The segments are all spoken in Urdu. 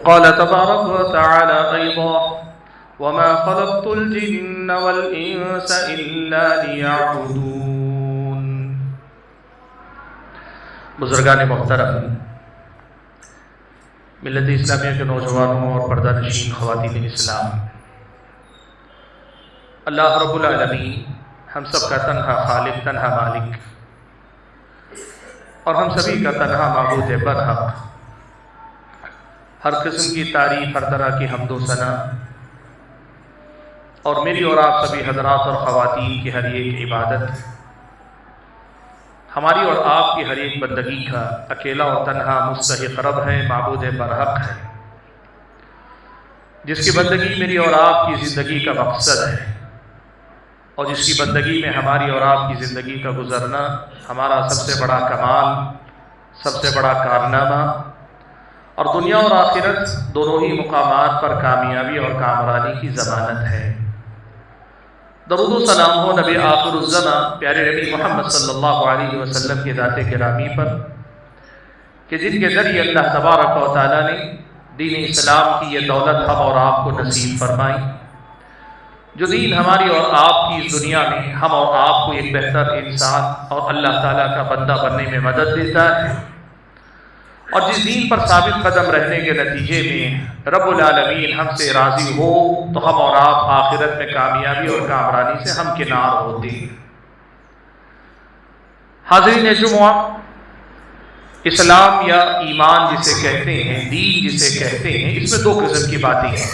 قال تبارك وتعالى أيضا وما خلقت الجن والإنس إلا ليعبدون۔ بزرگان محترم، ملت اسلامیہ کے نوجوانوں اور پردہ نشین خواتین اسلام، اللہ رب العالمین ہم سب کا تنہا خالق، تنہا مالک اور ہم سبھی کا تنہا معبود برحق، ہر قسم کی تعریف، ہر طرح کی حمد و ثنا، اور میری اور آپ سبھی حضرات اور خواتین کی ہر ایک عبادت ہماری اور آپ کی ہر ایک بندگی کا اکیلا اور تنہا مستحق رب ہے، معبود برحق ہے، جس کی بندگی میری اور آپ کی زندگی کا مقصد ہے، اور جس کی بندگی میں ہماری اور آپ کی زندگی کا گزرنا ہمارا سب سے بڑا کمال، سب سے بڑا کارنامہ، اور دنیا اور آخرت دونوں ہی مقامات پر کامیابی اور کامرانی کی ضمانت ہے۔ درود و سلام ہو نبی آخر الزمان پیارے نبی محمد صلی اللہ علیہ وسلم کے ذات گرامی پر، کہ جن کے ذریعے اللہ تبارک و تعالیٰ نے دین اسلام کی یہ دولت ہم اور آپ کو نصیب فرمائی، جو دین ہماری اور آپ کی دنیا میں ہم اور آپ کو ایک بہتر انسان اور اللہ تعالیٰ کا بندہ بننے میں مدد دیتا ہے، اور جس دین پر ثابت قدم رہنے کے نتیجے میں رب العالمین ہم سے راضی ہو تو ہم اور آپ آخرت میں کامیابی اور کامرانی سے ہمکنار ہوتے ہیں۔ حاضرین جمعہ، اسلام یا ایمان جسے کہتے ہیں، دین جسے کہتے ہیں، اس میں دو قسم کی باتیں ہیں۔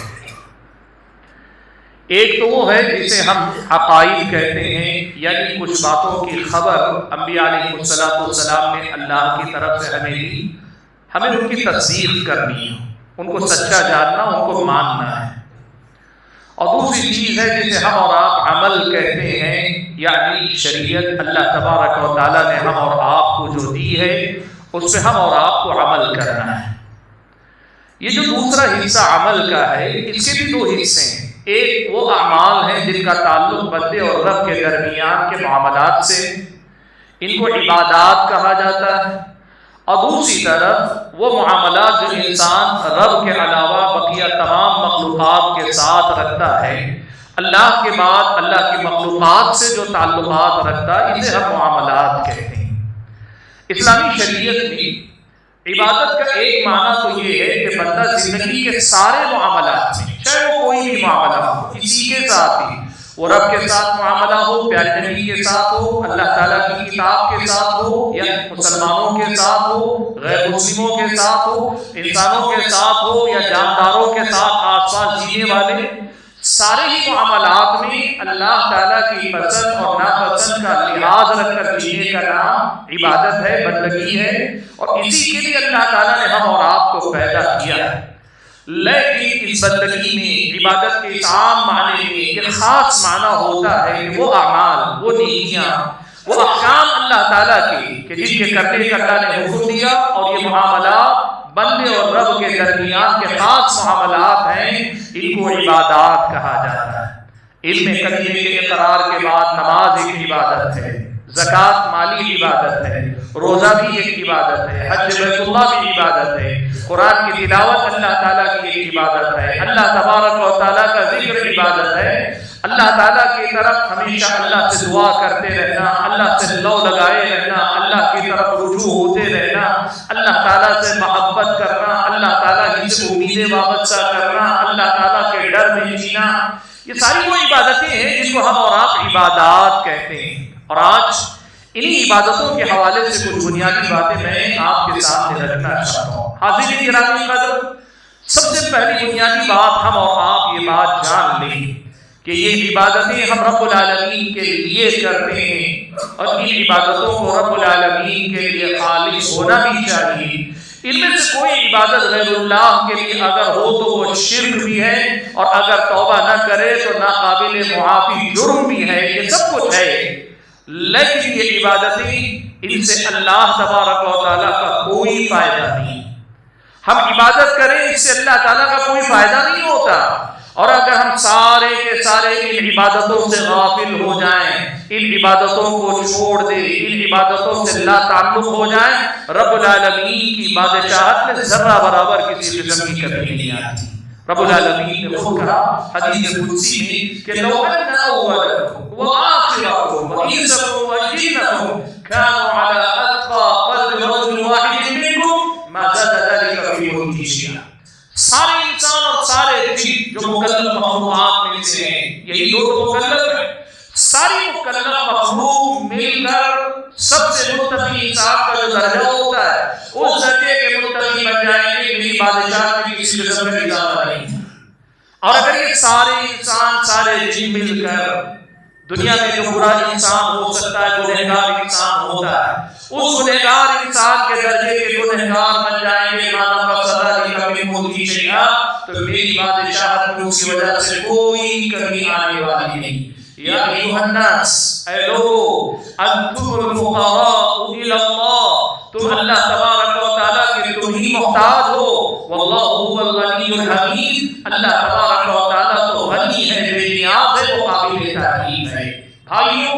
ایک تو وہ ہے جسے ہم عقائد کہتے ہیں، یعنی کچھ باتوں کی خبر انبیاء علیہ السلام نے اللہ کی طرف سے ہمیں دی، ہمیں ان کی تصدیق کرنی ہے، ان کو سچا جاننا، ان کو ماننا ہے۔ اور دوسری چیز ہے جسے ہم اور آپ عمل کہتے ہیں، یعنی شریعت اللہ تبارک و تعالیٰ نے ہم اور آپ کو جو دی ہے اس پہ ہم اور آپ کو عمل کرنا ہے۔ یہ جو دوسرا حصہ عمل کا ہے، اس کے بھی دو حصے ہیں۔ ایک وہ اعمال ہیں جن کا تعلق بندے اور رب کے درمیان کے معاملات سے، ان کو عبادات کہا جاتا ہے، اور دوسری طرف وہ معاملات جو انسان رب کے علاوہ بقیہ تمام مخلوقات کے ساتھ رکھتا ہے، اللہ کے بعد اللہ کی مخلوقات سے جو تعلقات رکھتا ہے، اسے ہم معاملات کہتے ہیں۔ اسلامی شریعت میں عبادت کا ایک معنی تو یہ ہے کہ بندہ زندگی کے سارے معاملات میں، چاہے وہ کوئی بھی معاملہ ہو، کسی کے ساتھ ہی، وہ رب کے ساتھ معاملہ ہو، پیارے نبی کے ساتھ ہو، اللہ تعالیٰ کی کتاب کے ساتھ ہو، یا مسلمانوں کے ساتھ ہو، غیر مسلموں کے ساتھ ہو، انسانوں کے ساتھ ہو، یا جانداروں کے ساتھ آس پاس جینے والے، سارے ہی معاملات میں اللہ تعالیٰ کی پسند اور ناپسند کا لحاظ رکھ کر جینے کا نام عبادت ہے، بندگی ہے، اور اسی کے لیے اللہ تعالیٰ نے ہم اور آپ کو پیدا کیا ہے۔ لیکن اس بندگی میں، عبادت کے اس عام معنی میں ایک خاص معنی ہوتا ہے کہ وہ اعمال، وہ نیکیاں، وہ احکام اللہ تعالیٰ کے جن کے کرنے کا اللہ نے حکم دیا، اور یہ معاملات بندے اور رب کے درمیان کے خاص معاملات ہیں، ان کو عبادات کہا جاتا ہے۔ علم کلمے کے اقرار کے بعد نماز ایک عبادت ہے، زکوٰۃ مالی عبادت ہے، روزہ بھی ایک عبادت ہے، حج بیت اللہ بھی عبادت ہے، قرآن کی تلاوت اللہ تعالیٰ کی ایک عبادت ہے، اللہ تبارک و تعالیٰ کا ذکر عبادت ہے، اللہ تعالیٰ کی طرف ہمیشہ اللہ سے دعا کرتے رہنا، اللہ سے لو لگائے رہنا، اللہ کی طرف رجوع ہوتے رہنا، اللہ تعالیٰ سے محبت کرنا، اللہ تعالیٰ کی سے امیدیں وابستہ کرنا، اللہ تعالیٰ کے ڈر میں جینا، یہ ساری وہ عبادتیں ہیں جن کو ہم اور آپ عبادات کہتے ہیں۔ اور آج انہی عبادتوں کے حوالے سے کچھ بنیادی باتیں میں آپ کے سامنے رکھنا چاہتا ہوں۔ حاضرین گرامی قدر، سب سے پہلی بنیادی بات ہم اور آپ یہ بات جان لیں کہ یہ عبادتیں ہم رب العالمین کے لیے کرتے ہیں، اور ان عبادتوں کو رب العالمین کے لیے خالص ہونا بھی چاہیے۔ ان میں سے کوئی عبادت غیر اللہ کے لیے اگر ہو تو وہ شرک بھی ہے، اور اگر توبہ نہ کرے تو ناقابل معافی جرم بھی ہے، یہ سب کچھ ہے۔ لیکن یہ عبادتیں، ان سے اللہ تبارک و تعالیٰ کا کوئی فائدہ نہیں۔ ہم عبادت کریں، اس سے اللہ تعالیٰ کا کوئی فائدہ نہیں ہوتا، اور اگر ہم سارے کے سارے ان عبادتوں سے غافل ہو جائیں، ان عبادتوں کو چھوڑ دیں، ان عبادتوں سے لا تعلق ہو جائیں، رب العالمین کی بادشاہت میں ذرہ برابر کسی قسم کی کمی نہیں آتی۔ رب العالمین نے خود کہا حدیث قدسی میں کہ لو ان اولکم وآخرکم وانسکم وجنکم كانوا على اتقى قلب رجل واحد منكم ما زاد ذلك في ملكي شيئا۔ سارے انسان اور سارے جن جو مکلف مخلوقات میں سے ہیں، یہی دو مکلف ہیں، ساری مکلف مخلوق مل کر سب سے متقی انسان کا جو درجہ ہوتا ہے اس درجے کے متقی بن جائیں گے، میری بادشاہ کی کسی قسم کا اضافہ نہیں۔ اور اگر یہ سارے انسان سارے جن مل کر دنیا میں جو برا انسان ہو سکتا ہے، گنہگار انسان ہوتا ہے، اس گنہگار انسان کے درجے کے گنہگار بن جائیں گے، مانا فسدہ لکھا من ملکی شیئا، تو میری بادشاہت میں اس کی وجہ سے کوئی کمی آنے والی نہیں۔ یا ایھا الناس، اے لوگو، انتم الفقراء الی اللہ، تم اللہ تبارک و تعالیٰ کے تم ہی محتاج ہو، واللہ هو الغنی الحمید، اللہ تبارک و تعالیٰ تو غنی ہے، بے نیاز ہے، وہ قابل تعریف ہے۔ بھائیوں،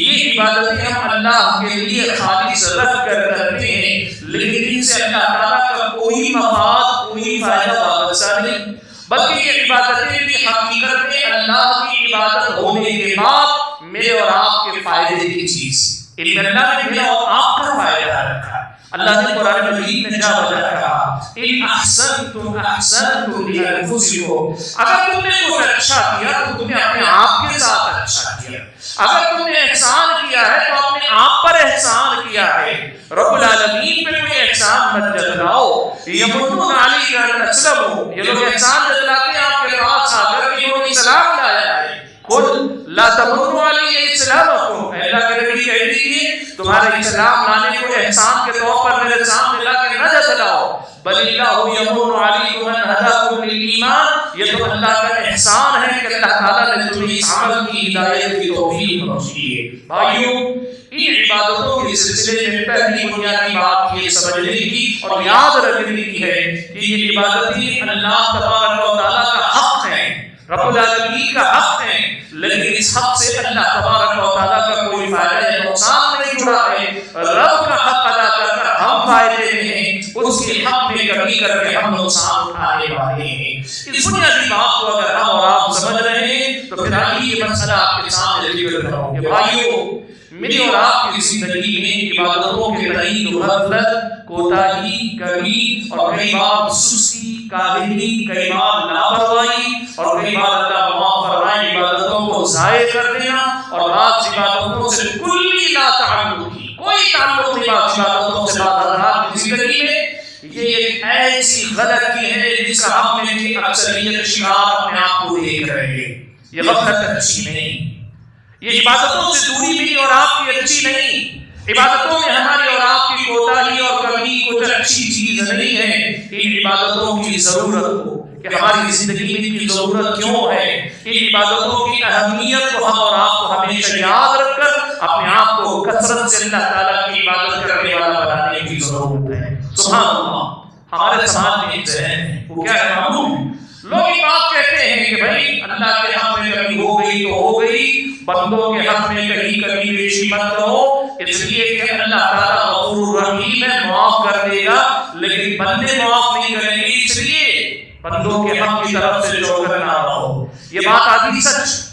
یہ عبادتیں ہم اللہ کے لیے خالص رکھ کر کرتے ہیں، لیکن ان سے اللہ تعالیٰ کا کوئی مفاد، کوئی فائدہ وابستہ نہیں، بلکہ یہ عبادتیں بھی حقیقت میں اللہ کی عبادت ہونے کے بعد میرے اور آپ کے فائدے کی چیز، ان میں اللہ نے میرا اور آپ کا فائدہ رکھا۔ اللہ نے قرآن مجید میں جا بجا کہا ان احسنتم احسنتم لانفسکم، اگر تم نے کچھ اچھا کیا تو تم نے اپنے آپ کے ساتھ اچھا کیا، اگر تم نے احسان کیا ہے تو اپنے آپ پر احسان کیا ہے۔ رب العالمین پہ کوئی احسان مت جتلاؤ، یمنون علیک ان اسلموا، یہ لوگ احسان جتلاتے ہیں آپ کے پاس آ کر کہ انہوں نے اسلام لایا ہے۔ قل لا تمنوا علی اسلامکم، اللہ کے نبی کہہ دیجیے تمہارے اسلام لانے کو احسان کے طور پر میرے سامنے لا کے نہ جتلاؤ، بل اللہ یمن علیکم ان ہداکم للایمان، یہ تو اللہ کا احسان ہے کہ اللہ تعالیٰ نے تمہیں اس عمل کی ہدایت کی توفیق بخشی ہے۔ بھائیوں، ان عبادتوں کے سلسلے میں پہلی بنیادی بات یہ سمجھنے کی اور یاد رکھنے کی ہے کہ یہ عبادتیں اللہ تبارک و تعالیٰ کا حق ہے، رب العالمین کا حق ہے، لیکن اس حق سے اللہ تبارک و تعالیٰ کا کوئی فائدہ یا نقصان نہیں جڑا ہے۔ رب کا حق ادا کر کر ہم فائدے میں ہیں، اس کے حق میں کمی کر کے ہم نقصان اٹھانے والے ہیں۔ اس بنیادی بات کو اگر ہم اور آپ سمجھ رہے ہیں تو پھر آئیے یہ مسئلہ آپ کے سامنے ذکر کروں کہ بھائیوں، میری اور آپ کی زندگی میں عبادتوں کے تئیں جو غفلت، کوتاہی، کمی اور کئی بار سستی، کاہلی، کئی بار لاپرواہی اور کئی بار اللہ معاف فرمائے عبادتوں کو ضائع کر دینا اور بعض عبادتوں سے کلی لا تعلقی، کوئی تعلق نہیں بعض عبادتوں سے بعض حضرات کی زندگی میں، یہ ایک ایسی غلطی ہے جس کا ہم میں کی اکثریت شکار اپنے آپ کو دیکھ رہے ہیں۔ یہ غفلت اچھی نہیں، یہ عبادتوں سے دوری میری اور آپ کی اچھی نہیں، عبادتوں میں ہماری اور آپ کی کوتاہی اور کمی کچھ اچھی چیز نہیں ہے۔ ان عبادتوں کی ضرورت ہو کہ ہماری زندگی میں ان کی ضرورت کیوں ہے، ان عبادتوں کی اہمیت کو ہم اور آپ کو ہمیشہ یاد رکھ کر اپنے آپ کو کثرت سے اللہ تعالیٰ کی عبادت کرنے والا بنانے کی ضرورت ہے۔ سبحان اللہ، ہمارے سماج میں ایک ذہن ہے، وہ کیا ہے معلوم؟ لوگ یہ بات کہتے ہیں کہ بھائی اللہ کے حق میں کمی ہو گئی تو ہو گئی، بندوں کے حق میں کہیں کمی بیشی مت کرو، اس لیے کہ اللہ تعالیٰ غفور رحیم ہے، معاف کر دے گا، لیکن بندے معاف نہیں کریں گے، اس لیے بندوں کے حق کی طرف سے جو کرنا رہو۔ یہ بات آدھی سچ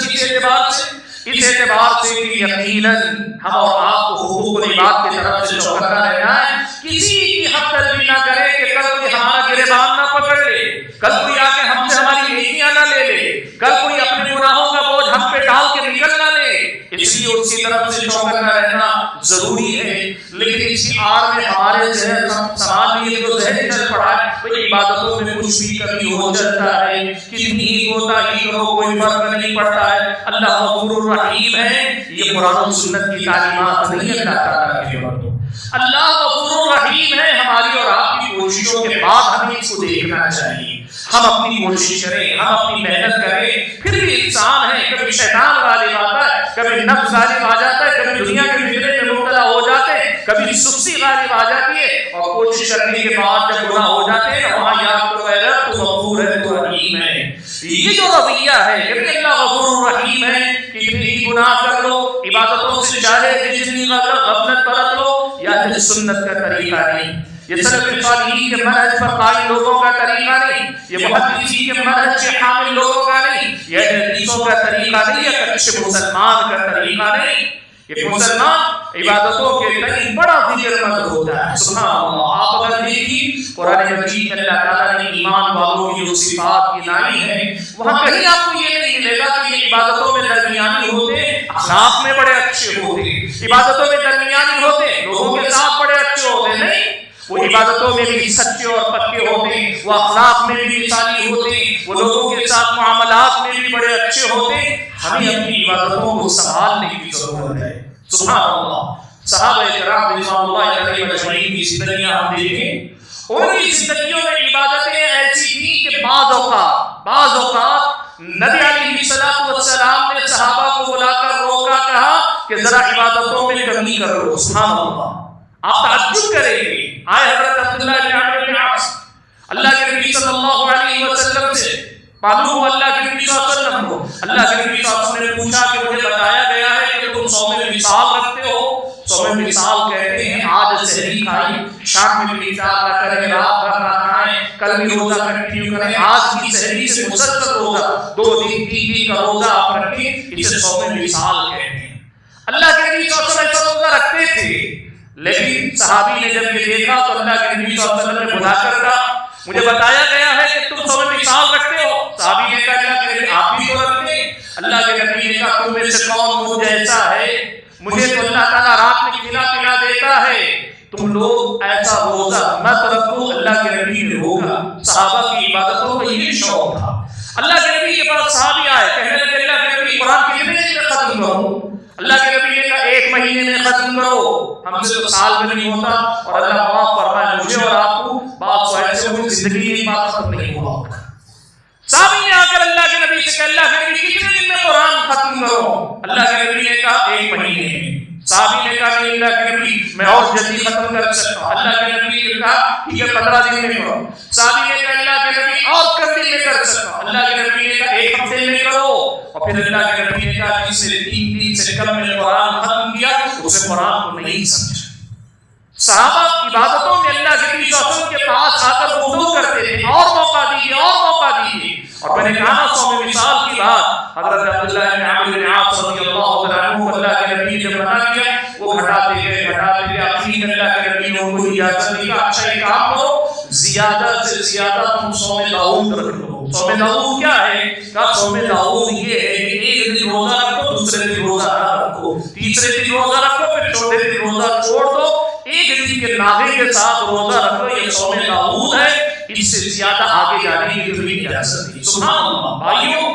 کس اعتبار سے؟ اس اعتبار سے کہ یقیناً ہم اور آپ کو حقوق العباد کی طرف سے چوکنا رہنا ہے، کسی کی حق تلفی نہ کرے کہ کل کوئی ہمارا گریبان نہ پکڑ لے، کل کوئی آ کے ہم سے ہماری نیکیاں نہ لے لے، کل کوئی اپنے گناہوں کا بوجھ ہم پہ ڈال کے نکل نہ لے، اس لیے اس کی طرف سے چوکنا رہنا ضروری ہے۔ لیکن اس کی آڑ میں ہمارے ذہن سماج میں یہ جو ذہن چل پڑا ہے وہ عبادتوں میں کچھ بھی کمی ہو جاتا ہے، کتنی ہی کوتاہی کرو کوئی فرق نہیں پڑتا ہے، اللہ غفور رحیم ہے۔ یہ قرآن و سنت کی تعلیمات نہیں اللہ تعالیٰ کے بندوں، اللہ غفور رحیم ہے۔ ہماری اور آپ کی کوششوں کے بعد ہمیں اس کو دیکھنا چاہیے، ہم اپنی کوشش کریں، ہم اپنی محنت کریں، پھر بھی انسان ہے، کبھی شیطان غالب آتا ہے، کبھی نفس غالب آ جاتا ہے، کبھی دنیا کے فتنے میں مبتلا ہو جاتے ہیں، کبھی سستی غالب آ جاتی ہے، اور کوشش کرنے کے بعد جب گناہ ہو جاتے ہیں وہاں یاد کرو اے رب تو غفور ہے تو رحیم کیا ہے؟ کہ اللہ غفور رحیم ہے، کتنی ہی گناہ کر لو، عبادتوں سے چاہے جتنی غفلت برت لو، یہ اہل سنت کا طریقہ نہیں، یہ سلف صالحین کے منہج پر قائم لوگوں کا طریقہ نہیں، یہ محدثین کے منہج کے حامل لوگوں کا نہیں، یہ حدیثوں کا طریقہ نہیں، یہ اچھے مسلمان کا طریقہ نہیں۔ یہ مسلمان عبادتوں کے تئیں بڑا فکر مند ہوتا ہے۔ سبحان اللہ، آپ اگر دیکھیں قرآن مجید میں اللہ تعالیٰ نے ایمان والوں کی جو صفات گنائی ہیں، وہاں کہیں آپ کو یہ نہیں ملے گا کہ یہ عبادتوں میں درمیانی ہوتے، اخلاق میں بڑے اچھے ہوتے، عبادتوں میں درمیانی ہوتے، لوگوں کے ساتھ بڑے اچھے ہوتے، نہیں، وہ عبادتوں میں بھی سچے اور پکے ہوتے، وہ اخلاق میں بھی مثالی ہوتے، وہ لوگوں کے ساتھ معاملات میں بھی بڑے اچھے ہوتے۔ ہمیں اپنی عبادتوں کو سنبھالنے کی ضرورت ہے۔ سبحان اللہ، صحابہ کرام رضوان اللہ علیہم اجمعین کی زندگیاں ہم دیکھیں، ان کی زندگیوں میں عبادتیں ایسی تھیں کہ بعض اوقات نبی علیہ السلام نے صحابہ کو بلا کر روکا، کہا کہ ذرا عبادتوں میں کمی کرو۔ سبحان اللہ، آپ تعجب کریں گے، آئے حضرت عبداللہ بن عمرو بن عاص اللہ کے نبی صلی اللہ علیہ وسلم سے، معلوم ہو اللہ کے نبی صلی اللہ علیہ وسلم کو، اللہ کے نبی صلی اللہ علیہ وسلم نے پوچھا کہ مجھے بتایا گیا ہے کہ تم صوم وصال رکھتے ہو۔ صوم وصال کہتے ہیں آج سحری کھائیں، شام میں بھی افطار نہ کریں، رات بھر نہ کھائیں، کل بھی روزہ کنٹینیو کریں، آج کی سحری سے مسلسل روزہ 2 دن 3 دن کا روزہ آپ رکھیں، اسے صوم وصال کہتے ہیں۔ اللہ کے نبی صلی اللہ علیہ وسلم روزہ رکھتے تھے، لیکن صحابی نے جب یہ دیکھا تو اللہ کے نبی صلی اللہ علیہ وسلم نے بلا کر کہا مجھے بتایا گیا ہے کہ تم صوم وصال رکھتے ہو۔ صحابی نے کہا اللہ کے نبی آپ بھی تو رکھتے ہیں۔ اللہ کے نبی نے کہا تم میں سے کون مجھ جیسا ہے، مجھے تو اللہ تعالیٰ رات میں کھلا پلا دیتا ہے، تم لوگ ایسا روزہ مت رکھو۔ اللہ کے نبی نے روکا، صحابہ کی عبادتوں کا یہ شوق تھا۔ اللہ کے نبی کے پاس صحابی آئے، کہنے لگے اللہ کے نبی قرآن کتنے دن میں ختم کروں؟ اللہ کے نبی نے کہا 1 مہینے میں ختم کرو، ہم سے تو سال میں نہیں ہوتا، اور اللہ معاف فرمائے مجھے اور آپ کو بات سو ایسے ہوئی زندگی میں بات ختم نہیں ہوا ہوگا۔ صحابی نے آ کر اللہ کے نبی سے کہا اللہ کے نبی کتنے دن میں قرآن ختم کرو؟ اللہ کے نبی نے کہا 1 مہینے میں۔ صحابی نے کہا نہیں اللہ کے نبی میں اور جلدی ختم کر سکتا ہوں۔ اللہ کے نبی نے کہا ٹھیک ہے 15 دن میں کرو۔ صحابی نے کہا اللہ کے نبی اور کم دن میں کر سکتا ہوں۔ اللہ کے نبی نے کہا 1 ہفتے میں کرو، اور پھر اللہ کے نبی نے کہا جس نے 3 دن سے کم میں قرآن ختم کیا اسے قرآن کو نہیں سمجھا۔ صحابہ عبادتوں میں اللہ کے نبی صلی اللہ علیہ وسلم کے پاس آ کر وضو کرتے تھے، اور موقع دیجیے اور موقع دیجیے۔ اور میں نے کہا نا صوم وصال کی بات، حضرت عبداللہ بن عمرو بن عاص رضی اللہ تعالیٰ عنہ اللہ کے نبی نے جب منع کیا وہ گھٹاتے گئے آخر اللہ کے نبی نے ان کو اجازت دی کہ اچھا ایک کام کرو، زیادہ سے زیادہ تم صوم داؤد رکھ لو۔ صوم داؤد کیا ہے؟ کہا صوم داؤد یہ ہے کہ 1 دن روزہ رکھو، دوسرے دن روزہ نہ رکھو، تیسرے دن روزہ رکھو، پھر چوتھے دن روزہ چھوڑ دو، 1 دن کے ناغے کے ساتھ روزہ رکھو، یہ صوم داؤد ہے، اس سے زیادہ آگے جانے کی کوئی اجازت نہیں۔ سبحان اللہ بھائیوں،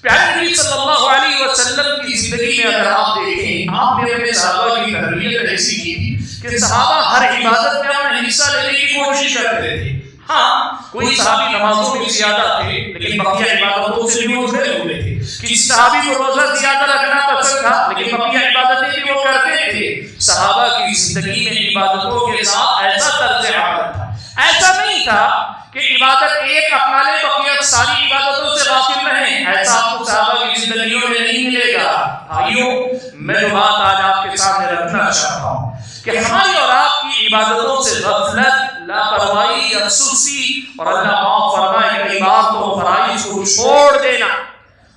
پیارے نبی صلی اللہ علیہ وسلم کی زندگی میں اگر آپ دیکھیں، آپ نے اپنے صحابہ کی تربیت ایسی کی کہ صحابہ ہر عبادت میں اپنا حصہ لینے کی کوشش کرتے تھے۔ ہاں کوئی صحابی نمازوں میں زیادہ تھے لیکن بقیہ عبادتوں سے بھی وہ جڑے ہوئے تھے، کسی صحابی کو روزہ زیادہ رکھنا پسند تھا لیکن بقیہ عبادتیں بھی وہ کرتے تھے۔ صحابہ کی زندگی میں عبادتوں کے ساتھ ایسا طرز عمل تھا، ایسا نہیں تھا کہ عبادت ایک اپنا لے بقیہ ساری عبادتوں سے غافل رہیں، ایسا آپ کو صحابہ کی زندگیوں میں نہیں ملے گا۔ بھائیوں میں جو بات آج آپ کے سامنے رکھنا چاہتا ہوں کہ ہماری اور آپ کی عبادتوں سے غفلت، لاپرواہی، افسوسی اور اللہ معاف فرمائے کئی بار تو فرائض کو چھوڑ دینا،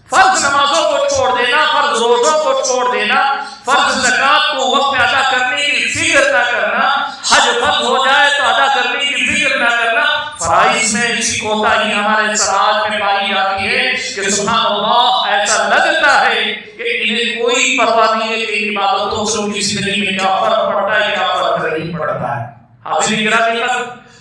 فرض نمازوں کو چھوڑ دینا، فرض روزوں کو چھوڑ دینا، فرض زکوٰۃ کو وقت پہ ادا کرنے کی فکر نہ کرنا، حج فرض ہو جائے تو ادا کرنے کی فکر نہ کرنا، فرائض میں ایسی کوتاہی ہمارے سماج میں پائی جاتی ہے کہ سبحان اللہ ایسا لگتا ہے کہ انہیں کوئی پرواہ نہیں ہے کہ عبادتوں سے ان کی زندگی میں کیا فرق پڑتا ہے، کیا فرق نہیں پڑتا ہے۔ حاضرین گرامی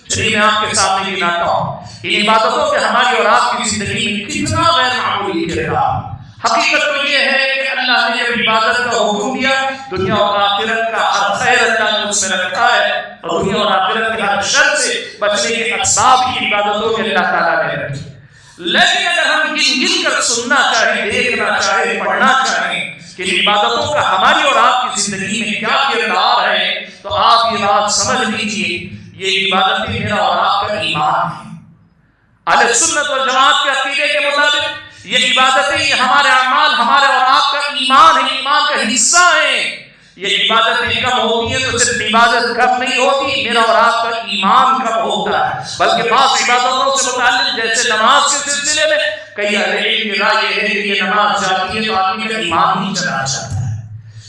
چلیے میں آپ کے سامنے گناتا ہوں ان عبادتوں کے ہماری اور آپ کی زندگی میں کتنا غیر معمولی کردار۔ حقیقت تو یہ ہے کہ اللہ نے جب عبادت کا حکم دیا دنیا اور آخرت کا ہر خیر اللہ نے اس میں رکھا ہے، اور دنیا اور آخرت کے ہر شر سے بچنے کے اسباب کی عبادتوں کے اللہ تعالیٰ نے رکھی۔ لیکن اگر ہم گن گن کر سننا چاہیں، دیکھنا چاہیں، پڑھنا چاہیں کہ عبادتوں کا ہماری اور آپ کی زندگی میں کیا کردار ہے تو آپ یہ بات سمجھ لیجئے یہ عبادتیں میرا اور آپ کا ایمان ہے۔ اہل سنت والجماعت کے عقیدے کے مطابق یہ عبادتیں، یہ ہمارے اعمال ہمارے اور آپ کا ایمان ہے، ایمان کا حصہ ہیں. یہ عبادتیں کم ہوتی ہیں تو صرف عبادت کم نہیں ہوتی، میرا اور آپ کا ایمان کم ہوتا ہے، بلکہ بعض عبادتوں سے متعلق جیسے نماز کے سلسلے میں کئی اہل علم کی رائے یہ ہے کہ یہ نماز جاتی ہے تو آدمی کا ایمان ہی چلا جاتا ہے.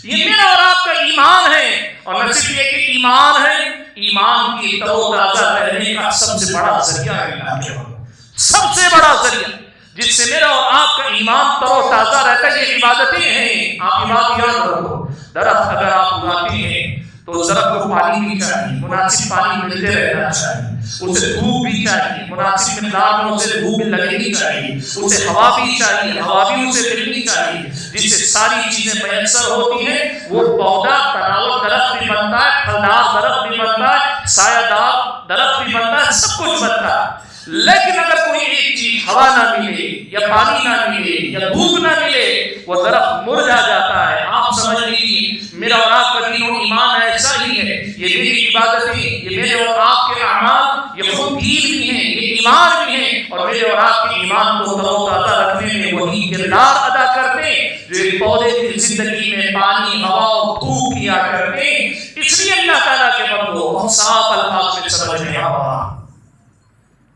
یہ میرا اور آپ کا ایمان ہے، اور نہ صرف یہ کہ ایمان ہے، ایمان کی تر و تازہ رہنے کا سب سے بڑا ذریعہ ہے اللہ کے بندو، سب سے بڑا ذریعہ جس سے میرا اور آپ کا ایمان تر و تازہ رہتا ہے یہ عبادتیں ہیں. آپ بات یاد رکھو، درخت اگر آپ اگاتے ہیں تو درخت کو پانی بھی چاہیے، مناسب پانی ملتے رہنا چاہیے، اسے دھوپ بھی چاہیے، مناسب مقدار میں اسے دھوپ لگنی چاہیے، اسے ہوا بھی چاہیے، ہوا بھی اسے ملنی چاہیے، جس سے ساری چیزیں میسر ہوتی ہیں. وہ پودا تناور درخت بھی بنتا ہے، پھلدار درخت بھی بنتا ہے، سایہ دار درخت بھی بنتا ہے، سب کچھ بنتا ہے. لیکن اگر کوئی ایک چیز ہوا نہ ملے یا پانی نہ ملے یا دھوپ نہ ملے وہ درخت مرجھا جاتا ہے. آپ سمجھ لیجیے میرا اور آپ کا دین و ایمان ایسا ہی ہے. یہ میری عبادتیں، یہ میرے اور آپ کے اعمال، یہ خود دین بھی ہیں، یہ ایمان بھی ہیں، اور میرے اور آپ کے ایمان کو تر و تازہ رکھنے میں وہی کردار ادا کرتے ہیں جو ایک پودے کی زندگی میں پانی، ہوا اور دھوپ کیا کرتے ہیں. اس لیے اللہ تعالیٰ کے بندو بہت صاف الفاظ میں سمجھ میں آوا،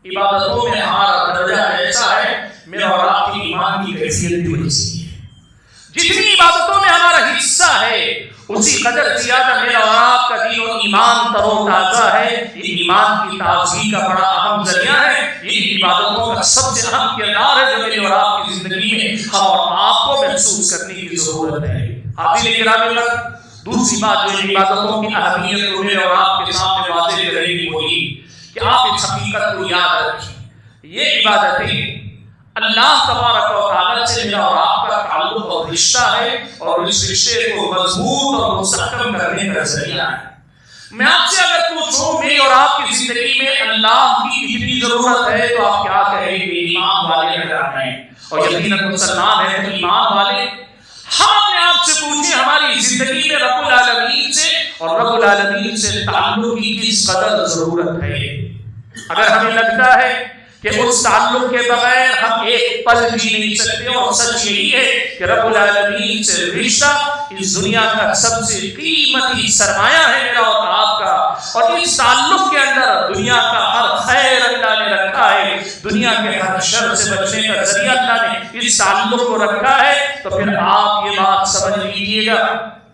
عبادتوں میں ہمارا درجہ ایسا ہے میرا اور آپ کی ایمان کی کیفیت بھی ویسی ہے. جتنی عبادتوں میں ہمارا حصہ ہے اسی قدر زیادہ میرا اور آپ کا دین و ایمان تر و تازہ ہے. یہ ایمان کی تازگی کا بڑا اہم ذریعہ ہے. یہ عبادتوں کا سب سے اہم کردار ہے جو میرے اور آپ کی زندگی میں ہم اور آپ کو محسوس کرنے کی ضرورت ہے. حاضرین کرام، دوسری بات جو عبادتوں کی اہمیت کو میرے اور آپ کے سامنے واضح کرے گی وہی کہ آپ اس حقیقت کو یاد رکھیں، یہ عبادتیں اللہ تبارک و تعالیٰ سے میرا اور آپ کا تعلق اور رشتہ ہے، اور اس رشتے کو مضبوط اور مستحکم کرنے کا ذریعہ ہے. میں آپ سے اگر پوچھوں میری اور آپ کی زندگی میں اللہ کی کتنی ضرورت ہے تو آپ کیا کہیں گے؟ ایمان والے نظر آئیں، اور یقیناً مسلمان ہیں تو ایمان والے. ہم اپنے آپ سے پوچھیں ہماری زندگی میں رب العالمین سے اور رب العالمین سے تعلق کی کس قدر ضرورت ہے. اگر ہمیں لگتا ہے کہ اس تعلق کے بغیر ہم ایک پل بھی نہیں سکتے، اور سچ یہی ہے کہ رب العالمین سے رشتہ اس دنیا کا سب سے قیمتی سرمایہ ہے میرا اور آپ کا، اور اس تعلق کے اندر دنیا کا ہر خیر اللہ نے رکھا ہے، دنیا کے ہر شر سے بچنے کا ذریعہ اللہ نے اس تعلق کو رکھا ہے. تو پھر آپ یہ بات سمجھ لیجیے گا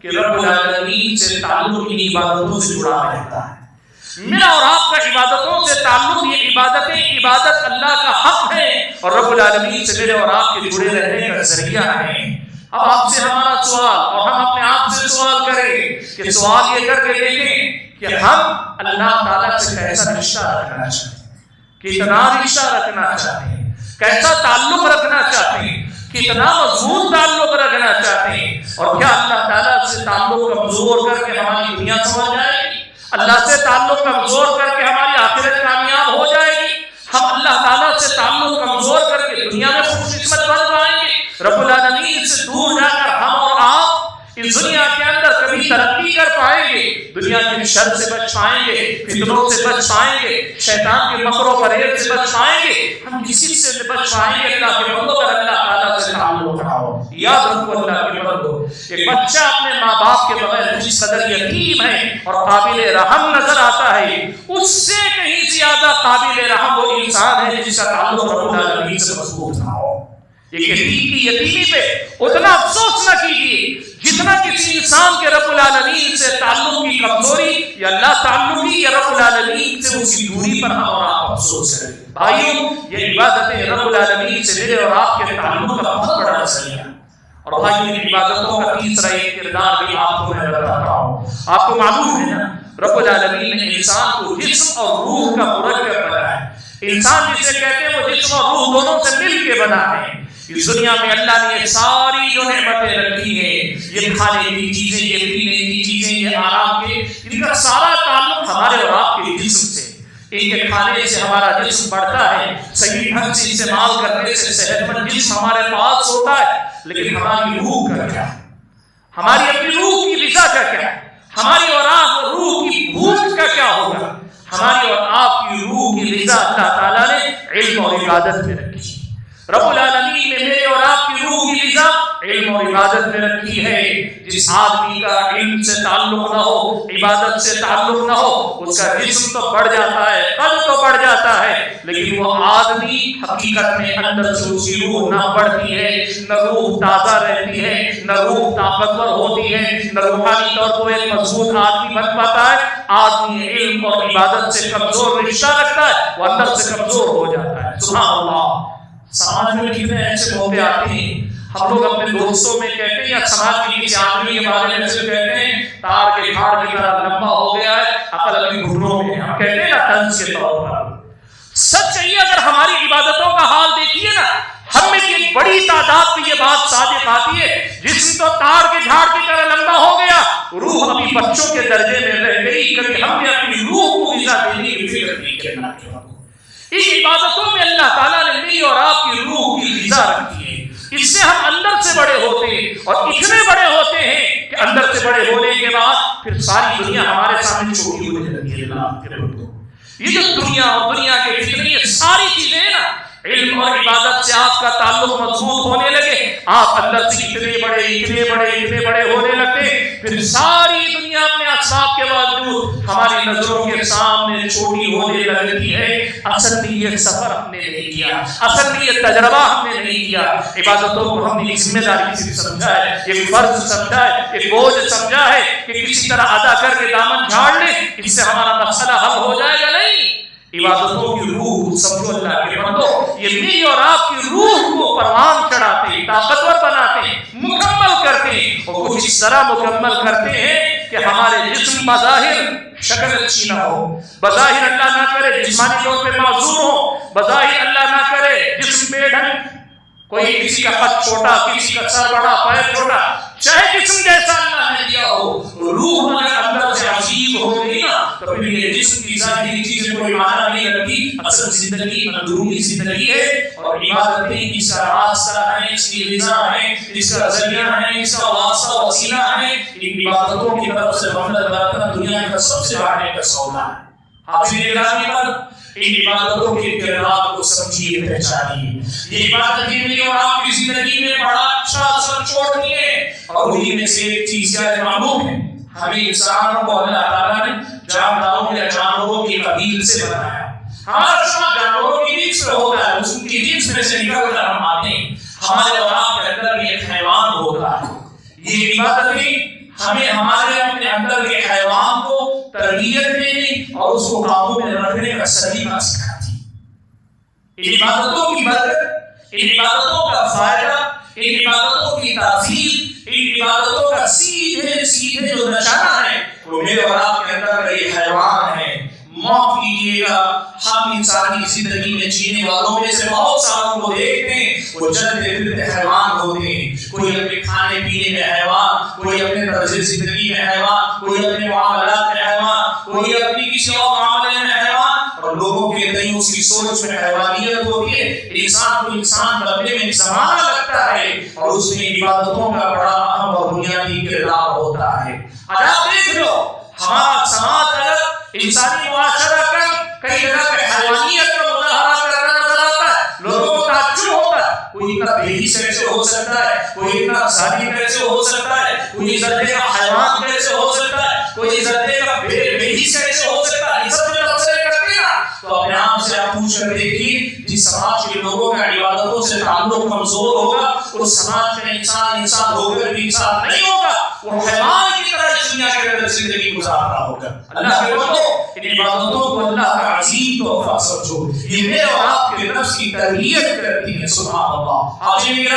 کہ رب العالمین سے تعلق ان عبادتوں سے جڑا رہتا ہے. میرا اور آپ کا عبادتوں سے تعلق، یہ عبادتیں عبادت اللہ کا حق ہے اور رب العالمین سے میرے اور آپ کے جڑے رہنے کا ذریعہ ہے. اب آپ سے ہمارا سوال، اور ہم اپنے آپ سے سوال کریں کہ سوال یہ کر کے دیکھیں کہ ہم اللہ تعالیٰ سے کیسا رشتہ رکھنا چاہتے ہیں، کتنا رشتہ رکھنا چاہتے ہیں، کیسا تعلق رکھنا چاہتے ہیں، کتنا مضبوط تعلق رکھنا چاہتے ہیں. اور کیا اللہ تعالیٰ سے تعلق کمزور کر کے ہماری دنیا سمجھ جائے گی؟ اللہ سے تعلق کمزور کر کے ہماری آخرت کامیاب ہو جائے گی؟ ہم اللہ تعالیٰ سے تعلق کمزور کر کے دنیا میں خوش قسمت بن پائیں گے؟ رب العالمین سے دور جا کر ہم اور آپ اس دنیا کے اندر کبھی ترقی کر پائیں گے؟ دنیا کے شر سے بچ پائیں گے، فتنوں سے بچ پائیں گے، شیطان کے مکر و فریب سے بچ پائیں گے؟ ہم کسی سے بچ پائیں گے اللہ کے بندوں پر اللہ تعالیٰ سے تعلق رکھو. یاد رکھو اللہ کے بندو، ایک بچہ اپنے ماں باپ کے بغیر جس قدر یتیم ہے اور قابل رحم نظر آتا ہے، اس سے کہیں زیادہ قابل رحم وہ انسان ہے جس کا تعلق رب العالمین سے مضبوط نہ ہو. ایک یتیم کی یتیمی پہ اتنا افسوس نہ کیجیے جتنا کسی انسان کے رب العالمین سے تعلق کی کمزوری یا لا تعلقی یا رب العالمین سے اس کی دوری پر ہم اور آپ افسوس کریں. بھائیوں، یہ عبادتیں رب العالمین سے میرے اور آپ کے تعلق کا بہت بڑا ذریعہ. اور بھائیوں، ان عبادتوں کا تیسرا ایک کردار بھی آپ کو میں بتاتا ہوں. آپ کو معلوم ہے نا رب العالمین نے انسان کو جسم اور روح کا مرکب بنایا ہے. انسان جسے کہتے ہیں وہ جسم اور روح دونوں سے مل کے بنا ہے. اس دنیا میں اللہ نے یہ ساری جو نعمتیں رکھی ہیں، یہ کھانے کی چیزیں، یہ پینے کی چیزیں، یہ آرام کے، ان کا سارا تعلق ہمارے اور آپ کے جسم سے. ان کے کھانے سے ہمارا جسم بڑھتا ہے، صحیح ڈھنگ سے استعمال کرنے سے صحت مند جسم ہمارے پاس ہوتا ہے. لیکن ہماری روح کا کیا؟ ہماری اپنی روح کی غذا کا کیا؟ ہماری اور آپ روح کی بھوک کا کیا ہوگا؟ ہماری اور آپ کی روح کی غذا اللہ تعالیٰ نے علم اور عبادت میں رکھی. رب العالمین نے میرے اور آپ کی روح کی غذا علم اور عبادت میں رکھی ہے. جس آدمی کا علم سے تعلق نہ ہو، عبادت سے تعلق نہ ہو، اس کا جسم تو بڑھ جاتا ہے، قد تو بڑھ جاتا ہے، لیکن وہ آدمی حقیقت میں اندر سے اس کی روح نہ بڑھتی ہے، نہ روح تازہ رہتی ہے، نہ روح طاقتور ہوتی ہے، نہ روحانی طور پر ایک مضبوط آدمی بن پاتا ہے. آدمی علم اور عبادت سے کمزور رشتہ رکھتا ہے، وہ اندر سے کمزور ہو جاتا ہے. سبحان اللہ. سماج میں کتنے ایسے موقع آتے ہیں، ہم لوگ اپنے دوستوں میں کہتے ہیں یا سماج کے کسی آدمی کے بارے میں سے کہتے ہیں تار کے جھاڑ کی طرح لمبا ہو گیا ہے، عقل ابھی گھٹنوں میں ہے. ہم کہتے ہیں نا طنز کے طور پر. سچ چاہیے اگر ہماری عبادتوں کا حال دیکھیے نا، ہم میں کی ایک بڑی تعداد پہ یہ بات صادق آتی ہے، جسم تو تار کے جھاڑ کی طرح لمبا ہو گیا، روح ابھی بچوں کے درجے میں رہ گئی. کبھی ہم نے اپنی روح کو غذا دینے کی فکر نہیں کرنا. ان عبادتوں میں اللہ تعالیٰ نے میری اور آپ کی روح کی غذا رکھی ہے. اس سے ہم اندر سے بڑے ہوتے ہیں، اور اتنے بڑے ہوتے ہیں کہ اندر سے بڑے ہونے کے بعد پھر ساری دنیا ہمارے سامنے چھوٹی ہونے لگتی ہے. اللہ کے بندوں، یہ جو دنیا اور دنیا کے فتنے، یہ ساری چیزیں نا، علم اور عبادت سے آپ کا تعلق مضبوط ہونے لگے، آپ اندر سے اتنے بڑے اتنے بڑے اتنے بڑے ہونے لگتے، پھر ساری دنیا اپنے اسباب کے باوجود ہماری نظروں کے سامنے چھوٹی ہونے لگتی ہے. اصل میں یہ سفر ہم نے نہیں کیا، اصل میں یہ تجربہ ہم نے نہیں کیا. عبادتوں کو ہم نے ذمہ داری صرف سمجھا ہے، ایک فرض سمجھا ہے، ایک بوجھ سمجھا ہے کہ کسی طرح ادا کر کے دامن جھاڑ لیں، اس سے ہمارا مسئلہ حل ہو جائے گا. نہیں، عبادتوں کی روح سمجھو اللہ کے بندو، یہ میری اور آپ کی روح کو پروان چڑھاتے، طاقتور بناتے، مکمل کرتے، اور کچھ اس طرح مکمل کرتے ہیں کہ ہمارے جسم بظاہر شکل اچھی نہ ہو، بظاہر اللہ نہ کرے جسمانی طور پہ معذور ہو، بظاہر اللہ نہ کرے جسم بے ڈھنگ، کوئی کسی کا قد چھوٹا، کسی کا سر بڑا، پیر چھوٹا، چاہے جسم جیسا اللہ نے دیا ہو، روح اگر اندر سے عجیب ہو گئی نا، تو پھر یہ جسم کی ظاہری چیزیں کوئی معنی نہیں رکھتی. اصل زندگی اندرونی زندگی ہے، اور عبادتیں اس کا راستہ ہے، اس کی غذا ہے، اس کا ذریعہ ہے، اس کا واسطہ وسیلہ ہے. ان عبادتوں کی طرف سے مدد برکت دنیا کا سب سے بڑھنے کا سودا ہے. حاضرین گرامی پر ان عبادتوں کے کردار کو سمجھیے، پہچانیے. یہ عبادتیں میری اور آپ کی زندگی میں بڑا اچھا اثر چھوڑتی ہیں، اور انہیں میں سے ایک چیز کیا ہے معلوم ہے؟ ہمیں انسانوں کو اللہ تعالیٰ نے جانداروں یا جانوروں کی قبیل سے بنایا. ہمارا شمار جانوروں کی جنس میں ہوتا ہے، اس کی جنس میں سے نکل کر ہم آتے ہیں. ہمارے اور آپ کے اندر ایک حیوان ہوتا ہے. یہ عبادتیں ہمیں ہمارے اپنے اندر کے حیوان کو تربیت دینے اور اس کو قابو میں رکھنے کا سلیقہ سکھاتی. ان عبادتوں کی برکت، ان عبادتوں کا فائدہ، ان عبادتوں کی تاثیر، ان عبادتوں کا سیدھے سیدھے جو نشانہ ہے وہ میرے اور آپ کے اندر کا یہ حیوان ہے. معاف کیجیے گا، ہم انسانی زندگی میں جینے والوں میں سے بہت ساروں کو دیکھتے ہیں، وہ چلتے پھرتے حیوان ہوتے ہیں. کوئی اپنے کھانے پینے میں حیوان، کوئی اپنے طرز زندگی میں حیوان، کوئی اپنے معاملات میں حیوان، کوئی اپنی کسی اور معاملے میں حیوان، اور لوگوں کے تئیں اس کی سوچ میں حیوانیت ہوتی ہے. انسان کو انسان بننے میں زمانہ لگتا ہے، اور اس میں عبادتوں کا بڑا اہم اور بنیادی کردار ہوتا ہے. آج آپ دیکھ لو ہمارا سماج اگر انسانی معاشرہ کئی جگہ پہ حیوانیت کا مظاہرہ کرنا نظر آتا ہے، لوگوں کو تعجب ہوتا ہے. کوئی اتنا بےحیث کیسے ہو سکتا ہے، کوئی اتنا ظالم کیسے ہو سکتا ہے، کوئی درجے کا حیوان کیسے ہو سکتا ہے، کوئی درجے کا بےحیث کیسے ہو سکتا ہے. یہ سب جو تبصرے کرتے ہیں نا، تو اپنے آپ سے آپ پوچھ کر دیکھیے، جس سماج کے لوگوں کا عبادتوں سے تعلق کمزور ہوگا، اس سماج میں انسان ہو کر بھی انسان نہیں ہوگا، وہ حیوان کی طرح اس دنیا کے اندر زندگی گزار رہا ہوگا. اللہ کے بندو، ان عبادتوں کو اللہ کا عظیم تحفہ سمجھو. یہ میرے اور آپ کے نفس کی تربیت کرتی ہے. سبحان اللہ. آپ نے میرا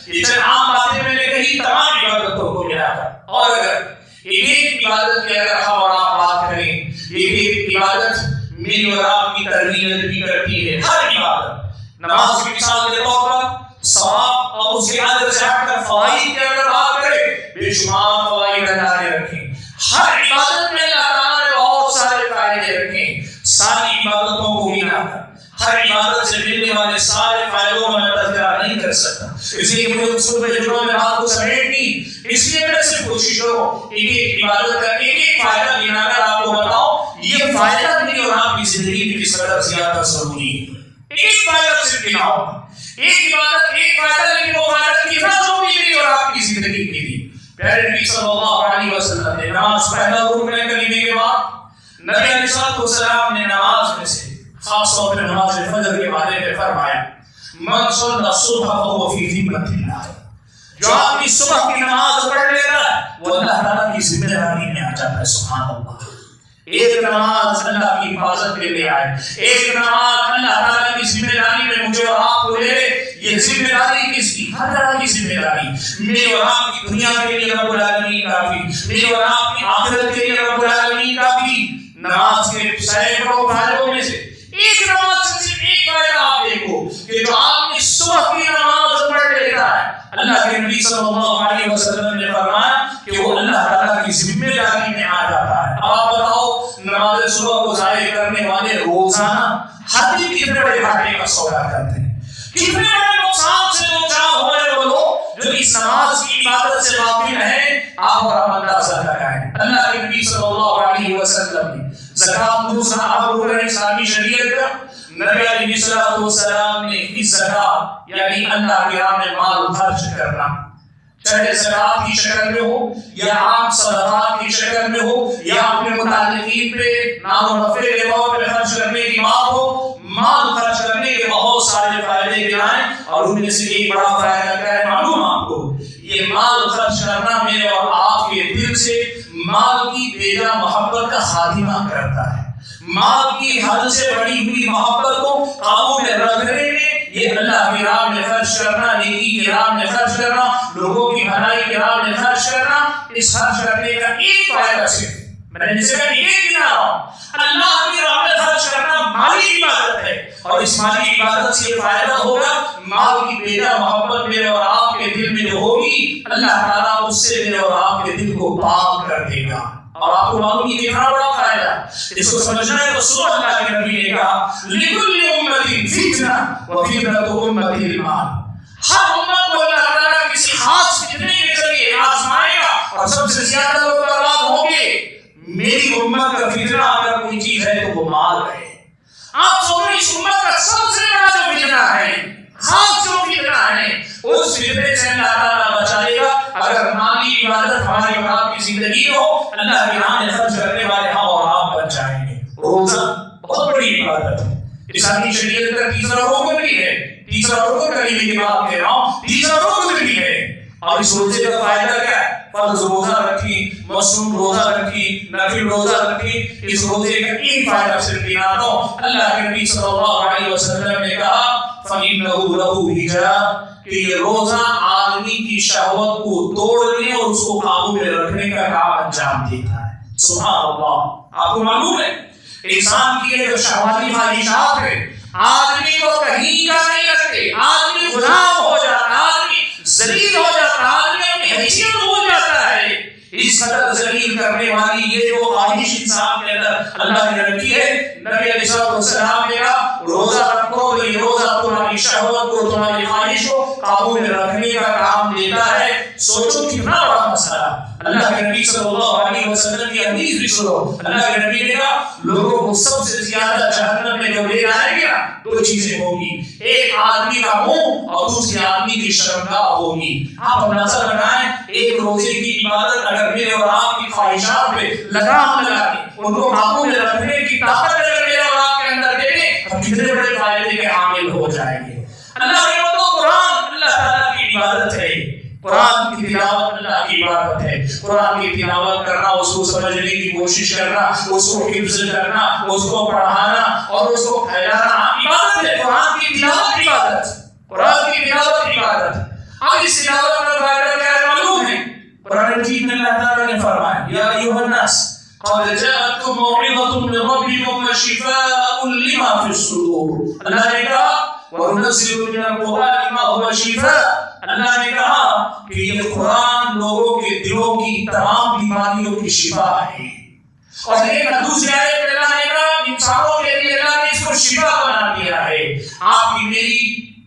یہ عام باتیں میں نے کہی، تمام عبادتوں کو ملا کر، اور اگر ایک عبادت کی اگر ہم اور آپ بات کریں، ایک عبادت میری اور آپ کی تربیت بھی کرتی ہے. ہر عبادت، نماز کی مثال کے طور پر ثواب اور اس کے اجر سے ہٹ کر فوائد کی اگر بات کریں، بے شمار فوائد اللہ نے رکھے. ہر عبادت میں اللہ تعالیٰ نے بہت سارے فائدے رکھے. ساری عبادتوں کو ملا کر ہر عبادت سے ملنے والے سارے فائدوں میں تذکرہ نہیں کر سکتا، اس لیے مجھے خطبہ جمعہ میں بات کو سمیٹنی، اس لیے میں صرف کوشش کروں ایک عبادت کا ایک فائدہ گنا کر آپ کو بتاؤں. یہ فائدہ میری اور آپ کی زندگی میں کس قدر زیادہ ضروری ہے. ایک فائدہ صرف گنا ہوگا. ایک عبادت ایک فائدہ، لیکن وہ فائدہ کتنا ضروری میری اور آپ کی زندگی کے لیے. پیارے نبی صلی اللہ علیہ وسلم نے نماز پہلا رکن ہے کلمے کے بعد، نبی علیہ السلام نے نماز میں سے خاص طور پر نماز فجر کے بارے میں فرمایا من صلی الصبح فهو في ذمة الله، جو آدمی صبح کی نماز پڑھ لیتا ہے وہ اللہ تعالیٰ کی ذمہ داری میں آ جاتا ہے. سبحان اللہ. ایک نماز اللہ کی حفاظت کے لیے آئے، ایک نماز اللہ تعالیٰ کی ذمہ داری میں مجھے اور آپ کو دے. یہ ذمہ داری کس کی؟ ہر طرح کی ذمہ داری. میرے اور آپ کی دنیا کے لیے رب العالمین کافی، میرے اور آپ کی آخرت کے لیے رب العالمین کافی. نماز کے سینکڑوں فائدوں میں سے ایک نماز سے صرف ایک فائدہ آپ دیکھو کہ جو آدمی صبح کی نماز پڑھ لیتا ہے، اللہ کے نبی صلی اللہ علیہ وسلم نے فرمایا کہ وہ اللہ تعالیٰ کی ذمہ داری میں آ جاتا ہے. آپ بتاؤ نماز صبح کو ضائع کرنے والے روزانہ ہر دن کتنے بڑے گھاٹے کا سودا کرتے ہیں، کتنے بڑے نقصان سے دو چار ہو رہے وہ لوگ جو اس نماز کی عبادت سے غافل ہیں. آپ کا اندازہ لگائیں. اللہ کے نبی صلی اللہ علیہ وسلم نے زکات دوسرا اب رکن اسلامی شریعت کا، نبی علیہ السلام نے اس زکات یعنی اللہ کے راہ میں مال خرچ کرنا، چاہے زکات کی شکل میں ہو یا عام صدقات کی شکل میں ہو یا اپنے متعلقین پہ نام و نفع کے طور پہ خرچ کرنے کی بات ہو، مال خرچ کرنے کے بہت سارے فائدے گنائے اور ان میں سے ایک بڑا فائدہ کیا ہے معلوم آپ کو؟ یہ مال خرچ کرنا میرے اور آپ کے دل سے مال کی بیجا محبت کا خاتمہ کرتا ہے. مال کی حد سے بڑی ہوئی محبت کو قابو میں رکھنے میں یہ اللہ کی راہ میں خرچ کرنا، نیکی کی راہ میں خرچ کرنا، لوگوں کی بھلائی کی راہ میں خرچ کرنا، اس خرچ کرنے کا ایک فائدہ صرف میں نے جسے کہ یہ گنا رہا ہوں، اللہ کی راہ میں خرچ کرنا مالی عبادت ہے. اور اس مالی عبادت سے یہ فائدہ ہوگا مال کی بیجا محبت میرے اور آپ کے دل میں جو ہوگی اللہ تعالیٰ اس سے میرے اور آپ کے دل کو پاک کر دے گا. اور آپ کو معلوم یہ کتنا بڑا فائدہ، اس کو سمجھنا ہے تو صبح اللہ کے نبی نے کہا لِكُلِّ أُمَّةٍ فِتْنَةٌ وَفِتْنَةُ أُمَّتِي الْمَالُ. ہر امت کو اللہ تعالیٰ کسی خاص فتنے کے ذریعے آزمائے گا اور سب سے زیادہ لوگ برباد ہوں گے. میری امت کا فتنہ اگر کوئی چیز ہے تو وہ مال ہے. آپ سوچیں اس امت کا سب سے بڑا جو فتنہ ہے، خاص جو فتنہ ہے، اس فتنے سے اللہ تعالیٰ بچائے گا اگر مالی عبادت ہماری اور آپ کی زندگی ہو. اللہ کے راہ میں خرچ کرنے والے ہم اور آپ بن جائیں گے. روزہ بہت بڑی عبادت ہے، اسلامی شریعت کا تیسرا رکن بھی ہے. تیسرا رکن کلمے کی بات کہہ رہا ہوں، تیسرا رکن بھی ہے. اور اس روزے کا فائدہ کیا ہے؟ فرض روزہ رکھی، مصنون روزہ رکھی، نفل روزہ رکھی. اس روزے کا ایک فائدہ صرف گناتا ہوں. اللہ کے نبی صلی اللہ علیہ وسلم نے کہا فَإِنَّهُ لَهُ وِجَاءٌ کہ یہ روزہ آدمی کی شہوت کو توڑنے اور اس کو قابو میں رکھنے کا کام انجام دیتا ہے. سبحان اللہ. آپ کو معلوم ہے انسان کی یہ جو شہواتی خواہشات ہے آدمی کو کہیں کا نہیں رکھتے، آدمی غلام ہو جاتا، آدمی ذلیل ہو جاتا، آدمی اپنی حیثیت بھول جاتا ہے. اس قدر ذلیل کرنے والی یہ جو خواہش انسان کے اندر اللہ نے رکھی ہے، نبی علیہ السلام نے کہا روزہ رکھو تو یہ روزہ تمہاری شہوت کو، تمہاری خواہش کو قابو میں رکھنے کا کام دیتا ہے. سوچو کتنا بڑا مسئلہ. اللہ کے نبی صلی اللہ علیہ وسلم کی حدیث بھی سنو. اللہ کے نبی نے کہا لوگوں کو سب سے زیادہ جہنم میں جو لے جائیں گے دو چیزیں ہوگی، ایک آدمی کا منہ اور دوسری آدمی کی شرمگاہ ہوگی. آپ اندازہ لگائیں ایک روزے کی عبادت اگر میرے اور آپ کی خواہشات پہ لگام لگا کے ان کو قابو میں رکھنے کی طاقت اگر میرے اور آپ کے اندر دے دیں ہم کتنے بڑے فائدے کے حامل ہو جائیں گے. اللہ کے قرآن اللہ تعالیٰ کی عبادت ہے. قرآن کی تلاوت اللہ کی عبادت ہے. قرآن کی تلاوت کرنا، اس کو سمجھنے کی کوشش کرنا، اس کو حفظ کرنا، اس کو پڑھانا اور اس کو پھیلانا عبادت ہے. قرآن کی تلاوت عبادت، قرآن کی تلاوت عبادت. اب اس تلاوت کا فائدہ کیا ہے معلوم ہے؟ قرآن مجید میں اللہ تعالیٰ نے فرمایا یا ایھا الناس قد جاءتکم موعظۃ من ربکم وشفاء لما فی الصدور. اللہ نے کہا وَنُنَزِّلُ مِنَ الْقُرْآنِ مَا هُوَ شِفَاءٌ. اللہ نے کہا کہ یہ قرآن لوگوں کے دلوں کی تمام بیماریوں کی شفا ہے. اور ایک دوسری آیت میں اللہ نے کہا انسانوں کے لیے اللہ نے اس کو شفا بنا دیا ہے. آپ کی میری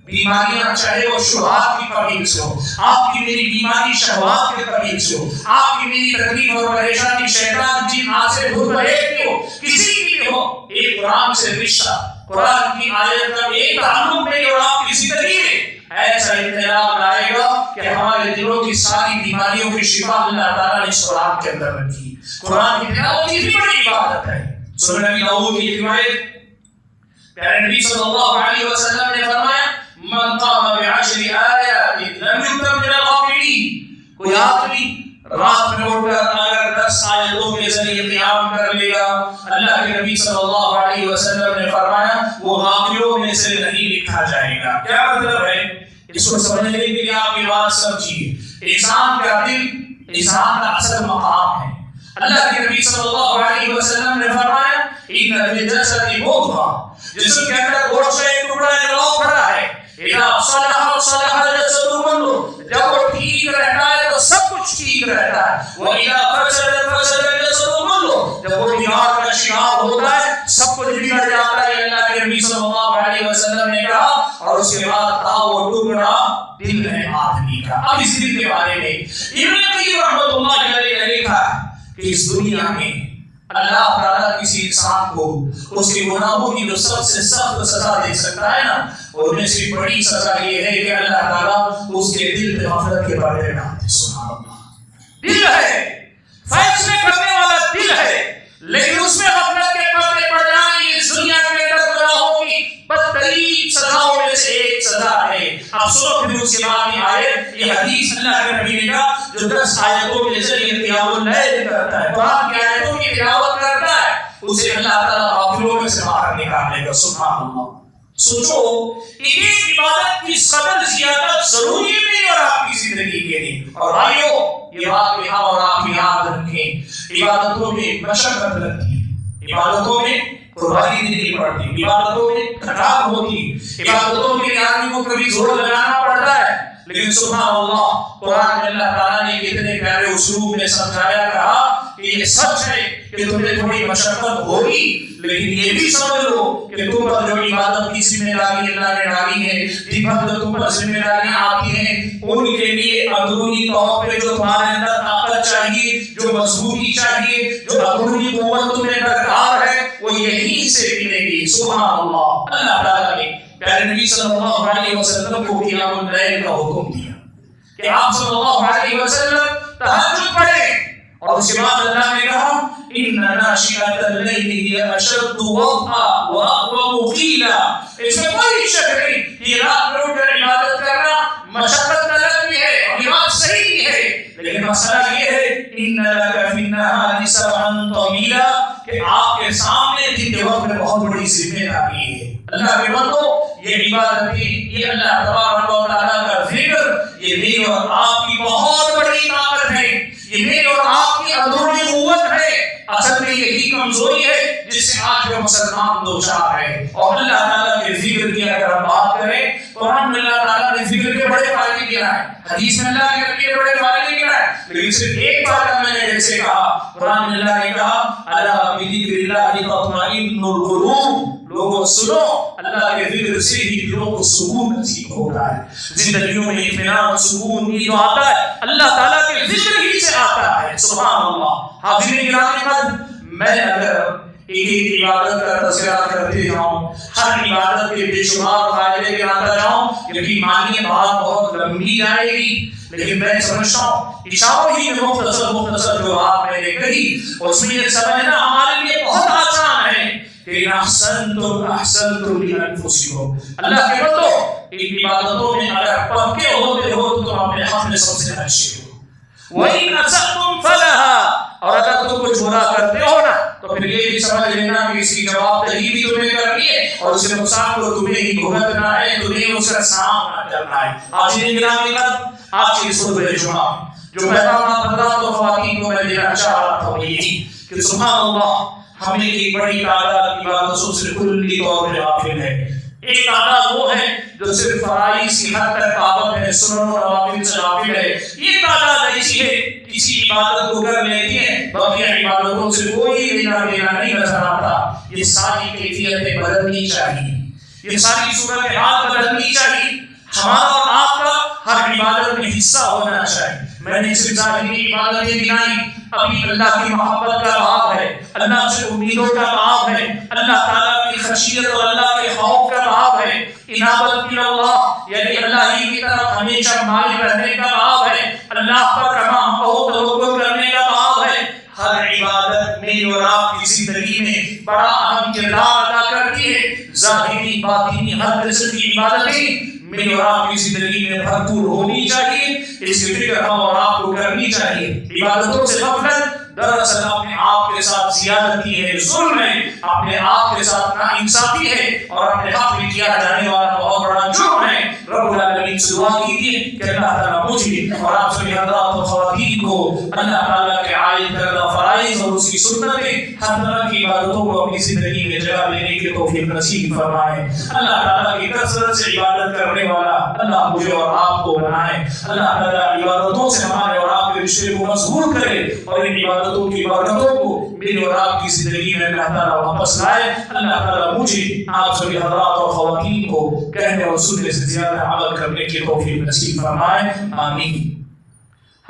بیماریاں چاہے وہ شبہات کی کمی سے ہو، آپ کی میری بیماری شہوات کے کمی سے ہو، آپ کی میری تکلیف اور پریشانی شیطان جن آج سے بھول رہے کی ہو، کسی کی بھی ہو، ایک قرآن سے رشتہ قرآن کی آیت کا ایک تعلق نہیں اور آپ کی زندگی میں ایسا انقلاب لائے گا کہ ہمارے دلوں کی ساری بیماریوں کی شفا اللہ تعالیٰ نے اس قرآن کے اندر رکھی. قرآن کی تلاوت کی بھی بڑی عبادت ہے. سنن نبی داؤد کی روایت پیارے نبی صلی اللہ علیہ وسلم نے فرمایا من قام بعشر آیات لم یکتب من الغافلین. کوئی آدمی رات میں اٹھ کر اگر 10 آیتوں کے ذریعے قیام کر لے گا, اللہ کے نبی صلی اللہ علیہ وسلم نے فرمایا وہ غافلوں میں سے نہیں لکھا جائے گا. کیا مطلب ہے؟ اس کو سمجھنے کے لیے آپ کی بات سمجھیے. انسان کا دل انسان کا اصل مقام ہے. اللہ کے نبی صلی اللہ علیہ وسلم نے فرمایا ان فی الجسد مضغہ, جسم کے اندر گوشت کا ایک ٹکڑا لگاؤ کھڑا ہے. اذا صلح صلح الجسد كله, جب وہ ٹھیک رہتا ہے تو سب کچھ ٹھیک رہتا ہے. واذا فسد فسد الجسد كله, جب وہ بیمار کا شکار ہوتا ہے سب کچھ بگڑ جاتا ہے. اللہ کے نبی صلی اللہ علیہ وسلم نے کہا اور اس کے بعد کہا وہ ٹکڑا دل ہے آدمی کا. اب اس دل کے بارے میں ابن قیم رحمۃ اللہ علیہ نے لکھا کہ اس دنیا میں اللہ تعالیٰ کسی انسان کو اس کے گناہوں کی جو سب سے سخت سزا دے سکتا ہے نا, اور میں سے بڑی سزا یہ ہے کہ اللہ تعالیٰ اس کے دل پہ غفلت کے پردے ڈال دے. سبحان اللہ. دل ہے, فیصلے کرنے والا دل ہے, لیکن اس میں غفلت کے پردے پڑ جائیں. اس دنیا کے اندر گناہوں کی بدترین سزاؤں میں سے ایک سزا ہے. اب سنو پھر اس کے بعد یہ حدیث اللہ کے نبی نے کہا جو 10 آیتوں کے ذریعے قیام اللیل کرتا ہے, قرآن کی آیتوں کی تلاوت کرتا ہے, اسے اللہ تعالیٰ غافلوں میں سے باہر نکالے گا. سبحان اللہ. سوچو ایک عبادت کی قدر زیادہ ضروری ہے میری اور آپ کی زندگی کے لیے. اور بھائیو یہ بات یہاں اور آپ یاد رکھیں, عبادتوں میں مشقت لگتی ہے, عبادتوں میں قربانی دینی پڑتی, عبادتوں میں تھکاوٹ ہوتی, عبادتوں کے لیے آدمی کو کبھی زور لگانا پڑتا ہے. لیکن سبحان اللہ قرآن میں اللہ تعالیٰ نے کتنے پیارے اسلوب میں سمجھایا, کہا کہ یہ سچ ہے کہ تمہیں تھوڑی مشقت ہوگی, لیکن یہ بھی سمجھ لو کہ تم پر جو عبادت کی ذمہ داری اللہ نے ڈالی ہے, جن پر جو تم پر ذمہ داریاں آتی ہیں, ان کے لیے اندرونی طور پہ جو تمہارے اندر طاقت چاہیے, جو مضبوطی چاہیے, جو اندرونی قوت تمہیں درکار ہے, وہ یہیں سے ملے گی. سبحان اللہ. اللہ تعالیٰ نے پیارے نبی صلی اللہ علیہ وسلم کو قیام اللیل کا حکم دیا کہ آپ صلی اللہ علیہ وسلم تہجد پڑھیں, اور اس کے بعد اللہ نے کہا ان ناشئۃ اللیل ہی اشد وطئا واقوم قیلا. اس میں کوئی شک نہیں کہ رات میں اٹھ کر عبادت کرنا مشقت طلب بھی ہے اور یہ بات صحیح بھی ہے, لیکن مسئلہ یہ ہے ان لک فی النہار سبحا طویلا, کہ آپ کے سامنے دن کے وقت میں بہت بڑی ذمہ داری ہے. اللہ کے بندو یہ عبادت یہ اللہ تبارک و تعالیٰ کا ذکر یہ میری اور آپ کی بہت بڑی طاقت ہے, یہ میری اور آپ کی اندرونی قوت ہے. اصل میں یہی کمزوری ہے جس سے آج جو مسلمان دوچار ہے. اور اللہ تعالیٰ کے ذکر کی اگر ہم بات کریں, قرآن میں اللہ تعالیٰ نے ذکر کے بڑے فائدے کیا ہے, حدیث میں اللہ کے نبی کے بڑے فائدے کیا ہے, لیکن صرف ایک بات میں نے جیسے کہا, قرآن میں اللہ نے کہا الا بذکر اللہ تطمئن القلوب. لوگوں سنو, اللہ کے ذکر سے ہی دلوں کو سکون نصیب ہوتا ہے, زندگیوں میں اطمینان سکون یہ جو آتا ہے اللہ تعالیٰ کے ذکر ہی سے آتا ہے. سبحان اللہ. حاضرین کرام, میں اگر ایک عبادت کا تذکرہ کرتے جاؤں, ہر عبادت کے بے شمار فائدے گناتا جاؤں, یقین مانیے بات بہت لمبی جائے گی, لیکن میں سمجھتا ہوں اشاروں ہی میں مختصر جو بات میں نے کہی اس میں یہ سمجھنا ہمارے لیے بہت آسان ہے کہ احسنتم احسنتم لانفسکم. اللہ کے بندو ان عبادتوں میں اگر پکے ہوتے ہو تو تم اپنے حق میں سب سے اچھے ہو. وَإِنْ أَسَأْتُمْ فَلَهَا, اور اگر تم کچھ برا کرتے ہو نا تو پھر یہ بھی سمجھ لینا کہ اس کی جواب دہی بھی تمہیں کرنی ہے اور اس کے نقصان کو تمہیں ہی بھگتنا ہے, تمہیں اس کا سامنا کرنا ہے. آج یہ گرامی آپ کی خطبہ جمعہ جو پیغام حضرات و خواتین کو میں دینا چاہ رہا تھا وہ یہی کہ سبحان اللہ ہمیں ایک بڑی تعداد عبادتوں سے کلی طور پہ غافل ہے. ایک تعداد وہ ہے جو صرف فرائض کی حد تک پابند ہے, سنن و نوافل سے غافل ہے. یہ تعداد ایسی ہے کسی عبادت کو کر لیتی ہے, باقی عبادتوں سے کوئی لینا دینا نہیں نظر آتا. یہ ساری کیفیتیں بدلنی چاہیے, یہ ساری صورتحال بدلنی چاہیے. ہمارا اور آپ کا ہر عبادت میں حصہ ہونا چاہیے. میں نے صرف ظاہری عبادتیں گنائی, ابھی اللہ کی محبت کا باب ہے، اللہ سے امیدوں کا باب ہے، اللہ تعالیٰ کی خشیت اور اللہ کے خوف کا باب ہے، انابت اللہ یعنی اللہ ہی کی طرف ہمیشہ مائل رہنے کا باب ہے، اللہ پر کما بہت توکل کرنے کا باب ہے۔ ہر عبادت میری اور آپ کی زندگی میں بڑا اہم کردار ادا کرتی ہے۔ ظاہری باطنی ہر قسم کی عبادتیں میری اور آپ کی زندگی میں بھرپور ہونی چاہیے، اس کی فکر ہم اور آپ کو کرنی چاہیے۔ عبادتوں سے غفلت دراصل اپنے آپ کے ساتھ زیادتی ہے، ظلم ہے، اپنے آپ کے ساتھ ناانصافی ہے اور اپنے حق میں کیا جانے والا بہت بڑا جرم ہے۔ رب العالمین سے دعا کیجیے کہ اللہ تعالیٰ مجھے اور آپ سبھی حضرات و خواتین کو اللہ تعالیٰ کے عائد کردہ فرائض اور اس کی سنتیں ہر طرح کی عبادتوں کو اپنی زندگی میں جگہ دینے کی توفیق نصیب فرمائے۔ اللہ تعالیٰ کی کثرت سے عبادت کرنے والا اللہ مجھے اور آپ کو بنائے۔ اللہ تعالیٰ عبادتوں سے ہمارے اور آپ کے رشتے کو مضبوط کرے اور ان عبادتوں کی برکتوں کو میری اور آپ کی زندگی میں اللہ تعالیٰ واپس لائے۔ اللہ تعالیٰ مجھے آپ سبھی حضرات اور خواتین کو کہنے اور سننے سے زیادہ عمل کرنے کی توفیق نصیب فرمائے، آمین۔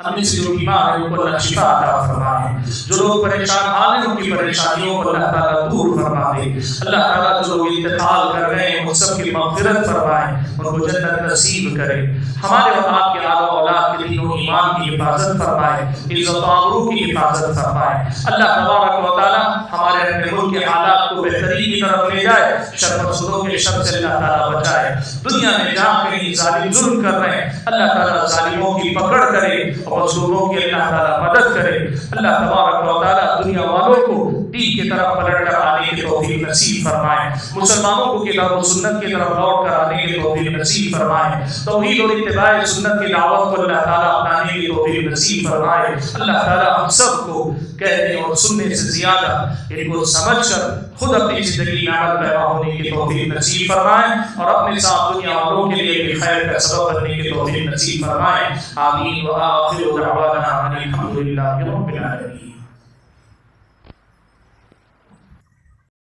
ہم میں سے جو بیمار ہیں ان کو اللہ شفا عطا فرمائے، جو لوگ پریشان حال ہیں ان کی پریشانیوں کو اللہ تعالیٰ دور فرما دے۔ اللہ تعالیٰ جو لوگ انتقال کر رہے ہیں ان سب کی مغفرت فرمائے، ان کو جنت نصیب کرے۔ ہمارے اور آپ کے آل و اولاد کے دین و ایمان کی حفاظت فرمائے، عزت و آبرو کی حفاظت فرمائے۔ اللہ تبارک و تعالیٰ ہمارے اپنے ملک کے حالات کو بہتری کی طرف لے جائے، شر حسودوں کے شر سے اللہ تعالیٰ بچائے۔ دنیا میں جہاں کہیں ظالم ظلم کر رہے ہیں اللہ تعالیٰ ظالموں کی پکڑ کرے اور مظلوموں کی اللہ تعالیٰ مدد کرے۔ اللہ تبارک و تعالیٰ دنیا والوں کو دین کی طرف پلٹ کر آنے کی توفیق نصیب فرمائے، مسلمانوں کو کتاب و سنت کی طرف لوٹ کر آنے کی توفیق نصیب فرمائے، توحید اور اتباع سنت کی دعوت کو اللہ تعالیٰ اپنانے کی توفیق نصیب فرمائے۔ اللہ تعالیٰ ہم سب کو کہنے اور سننے سے زیادہ ان کو سمجھ کر خود اپنی زندگی میں عمل پیدا ہونے کی توفیق نصیب فرمائے اور اپنے ساتھ دنیا والوں کے لیے بھی خیر کا سبب بننے کی توفیق نصیب فرمائے، آمین۔ وآخر دعوانا ان الحمد للہ رب العالمین۔